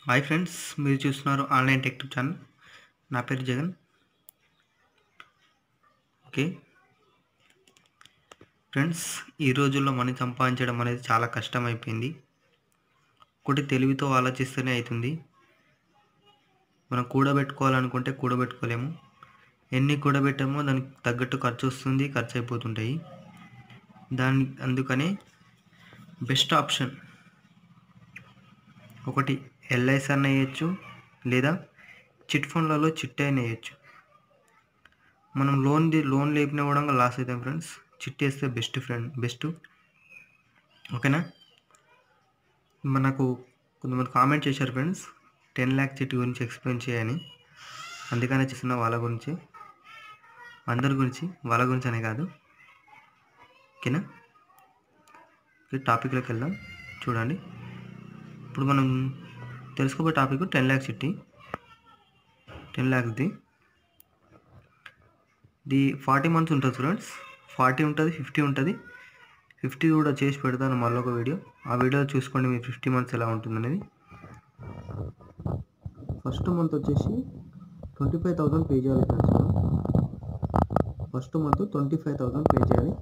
Hi friends, మీరు చూస్తున్నారు online tech tube channel. నా పేరు జగన్. ఓకే ఫ్రెండ్స్, ఈ రోజుల్లో మనీ సంపాదించడం అనేది చాలా కష్టం అయిపోయింది. ఒకటి తెలివితో ఆలోచిస్తేనే అవుతుంది. మనం కూడబెట్టుకోవాలనుకుంటే కూడబెట్టుకోలేము. ఎన్ని కూడబెట్టామో దానికి తగ్గట్టు ఖర్చు వస్తుంది, ఖర్చు అయిపోతుంటాయి. అందుకనే బెస్ట్ ఆప్షన్ ఒకటి ఎల్ఐసి అన్న వేయచ్చు, లేదా చిట్ ఫండ్లలో చిట్ అయినా వేయచ్చు. మనం లోన్ లేపినా కూడా లాస్ అవుతాం ఫ్రెండ్స్. చిట్ వేస్తే బెస్ట్. ఓకేనా? మనకు కొంతమంది కామెంట్ చేశారు ఫ్రెండ్స్, 10 lakh చిట్ గురించి ఎక్స్ప్లెయిన్ చేయని. అందుకనే చేస్తున్న వాళ్ళ గురించి, అందరి గురించి, వాళ్ళ గురించి అనే కాదు. ఓకేనా? టాపిక్లోకి వెళ్దాం. చూడండి, ఇప్పుడు మనం తెలుసుకోబోయే టాపిక్ 10 lakh చిట్టి. 10 lakhsది 40 months ఉంటుంది ఫ్రెండ్స్. 40 ఉంటుంది, 50 ఉంటుంది. 50 కూడా చేసి పెడతాను మళ్ళీ ఒక వీడియో. ఆ వీడియోలో చూసుకోండి మీ 50 months ఎలా ఉంటుందనేది. ఫస్ట్ మంత్ వచ్చేసి 25,000 పే చేయాలి ఫ్రెండ్స్. ఫస్ట్ మంత్ 25,000 పే చేయాలి.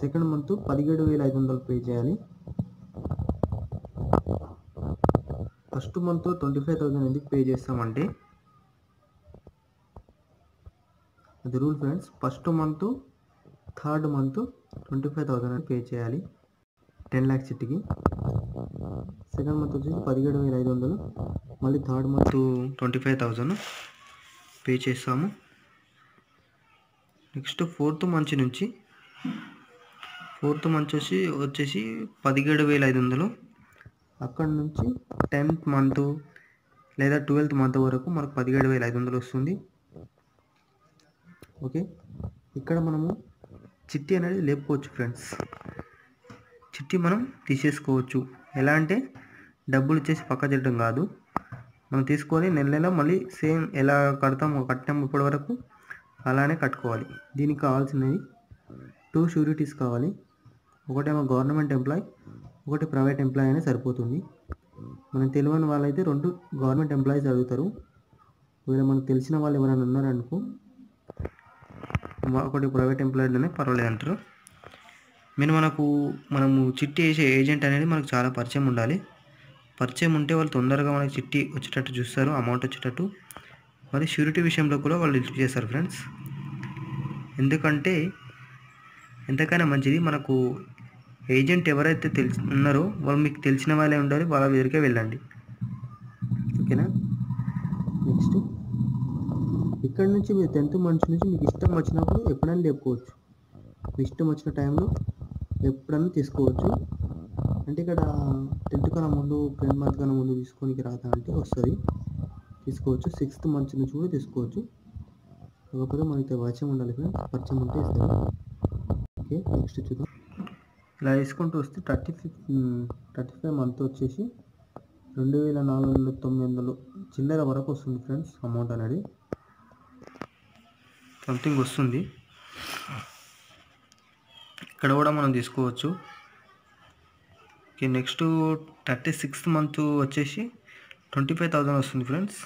సెకండ్ మంత్ 17,500 పే చేయాలి. ఫస్ట్ మంత్ 25,000 ఎందుకు పే చేస్తామంటే అది rule friends. First month, third month 25,000 pay చేయాలి 10 lakh చిట్టికి. సెకండ్ మంత్ వచ్చేసి 17,500, మళ్ళీ థర్డ్ మంత్ 25,000 పే చేస్తాము. నెక్స్ట్ ఫోర్త్ మంత్ వచ్చేసి 17,500. అక్కడ నుంచి 10th మంత్ లేదా 12th మంత్ వరకు మనకు 17,500 వస్తుంది. ఓకే, ఇక్కడ మనము చిట్టి అనేది లేపుకోవచ్చు ఫ్రెండ్స్. చిట్టి మనం తీసేసుకోవచ్చు. ఎలా అంటే డబ్బులు ఇచ్చేసి పక్క చేయడం కాదు, మనం తీసుకొని నెల మళ్ళీ సేమ్ ఎలా కట్టాము ఇప్పటి వరకు అలానే కట్టుకోవాలి. దీనికి కావాల్సినవి 2 షూరిటీస్ కావాలి. ఒకటేమో గవర్నమెంట్ ఎంప్లాయ్, ఒకటి ప్రైవేట్ ఎంప్లాయ్ అయినా సరిపోతుంది. మనం తెలియని వాళ్ళైతే 2 గవర్నమెంట్ ఎంప్లాయీస్ అడుగుతారు. ఒకవేళ మనకు తెలిసిన వాళ్ళు ఎవరైనా ఉన్నారనుకో, ఒకటి ప్రైవేట్ ఎంప్లాయీ అనే పర్వాలేదు అంటారు. మనము చిట్టి వేసే ఏజెంట్ అనేది మనకు చాలా పరిచయం ఉండాలి. పరిచయం ఉంటే వాళ్ళు తొందరగా మనకి చిట్టి వచ్చేటట్టు చూస్తారు, అమౌంట్ వచ్చేటట్టు. మరి షూరిటీ విషయంలో కూడా వాళ్ళు హెల్ప్ చేస్తారు ఫ్రెండ్స్. ఎందుకంటే ఎంతకైనా మంచిది, మనకు ఏజెంట్ ఎవరైతే ఉన్నారో వాళ్ళు మీకు తెలిసిన వాళ్ళే ఉండాలి, వాళ్ళ దగ్గరికే వెళ్ళండి. ఓకేనా? నెక్స్ట్ ఇక్కడ నుంచి మీరు 10th month నుంచి మీకు ఇష్టం వచ్చినప్పుడు ఎప్పుడైనా లేపుకోవచ్చు. ఇష్టం వచ్చిన టైంలో ఎప్పుడైనా తీసుకోవచ్చు. అంటే ఇక్కడ 10th కన్నా ముందు, 10th month కన్నా ముందు తీసుకోనికి రాదా అంటే వస్తుంది, తీసుకోవచ్చు. 6th month నుంచి కూడా తీసుకోవచ్చు. కాకపోతే మనకి పరిచయం ఉండాలి ఫ్రెండ్స్, పరిచయం ఉంటే ఇస్తారు. ఓకే, నెక్స్ట్ చూద్దాం. ఇలా వేసుకుంటూ వస్తే 35 month వచ్చేసి 2,400 చిల్లర వరకు వస్తుంది ఫ్రెండ్స్. అమౌంట్ అనేది సంథింగ్ వస్తుంది. ఇక్కడ కూడా మనం తీసుకోవచ్చు. ఓకే, నెక్స్ట్ 36th month వచ్చేసి 25,000 వస్తుంది ఫ్రెండ్స్.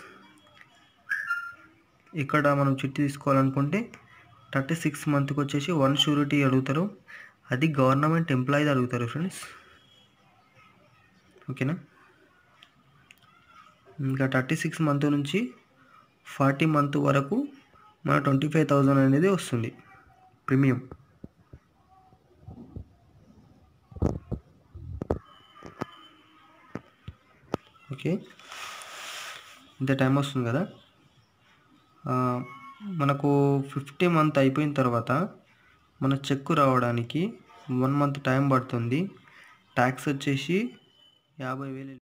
ఇక్కడ మనం చిట్టి తీసుకోవాలనుకుంటే 36th monthకి వచ్చేసి 1 షూరిటీ అడుగుతారు. అది గవర్నమెంట్ ఎంప్లాయీ అడుగుతారు ఫ్రెండ్స్. ఓకేనా? ఇంకా 36th month నుంచి 40 month వరకు మన 25,000 అనేది వస్తుంది ప్రీమియం. ఓకే, ఇంత టైం వస్తుంది కదా. మనకు 50 month అయిపోయిన తర్వాత మన చెక్కు రావడానికి 1 month టైం పడుతుంది. ట్యాక్స్ వచ్చేసి 50,000